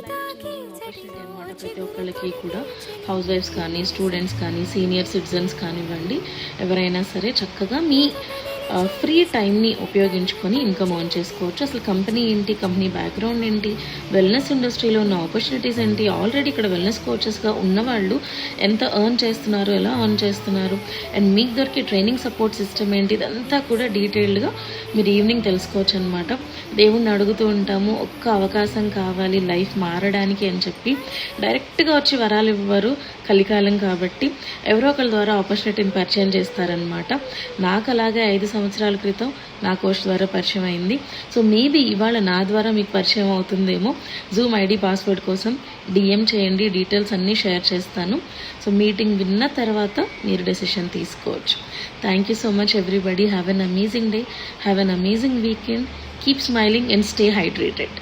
Opportunity అనమాట. ప్రతి ఒక్కళ్ళకి కూడా హౌస్ వైఫ్స్ కానీ, స్టూడెంట్స్ కానీ, సీనియర్ సిటిజన్స్ కానివ్వండి, ఎవరైనా సరే చక్కగా మీ ఫ్రీ టైంని ఉపయోగించుకొని ఇన్కమ్ ఎర్న్ చేసుకోవచ్చు. అసలు కంపెనీ ఏంటి, కంపెనీ బ్యాక్గ్రౌండ్ ఏంటి, వెల్నెస్ ఇండస్ట్రీలో ఉన్న ఆపర్చునిటీస్ ఏంటి, ఆల్రెడీ ఇక్కడ వెల్నెస్ కోచెస్గా ఉన్నవాళ్ళు ఎంత ఎర్న్ చేస్తున్నారు, ఎలా ఎర్న్ చేస్తున్నారు, అండ్ మీకు దొరికే ట్రైనింగ్ సపోర్ట్ సిస్టమ్ ఏంటి, ఇదంతా కూడా డీటెయిల్డ్గా మీరు ఈవినింగ్ తెలుసుకోవచ్చు అనమాట. దేవుణ్ణి అడుగుతూ ఉంటాము, ఒక్క అవకాశం కావాలి లైఫ్ మారడానికి అని చెప్పి. డైరెక్ట్గా వచ్చి వరాలు ఇవ్వరు, కలికాలం కాబట్టి ఎవరో ఒకరి ద్వారా ఆపర్చునిటీని పరిచయం చేస్తారనమాట. నాకు అలాగే 5 సంవత్సరాల క్రితం నా కోచ్ ద్వారా పరిచయం అయింది. సో మేబీ ఇవాళ నా ద్వారా మీకు పరిచయం అవుతుందేమో. జూమ్ ఐడి పాస్వర్డ్ కోసం డిఎం చేయండి, డీటెయిల్స్ అన్నీ షేర్ చేస్తాను. సో మీటింగ్ విన్న తర్వాత మీరు డెసిషన్ తీసుకోవచ్చు. Thank you so much everybody. Have an amazing day, have an amazing weekend. Keep smiling and stay hydrated.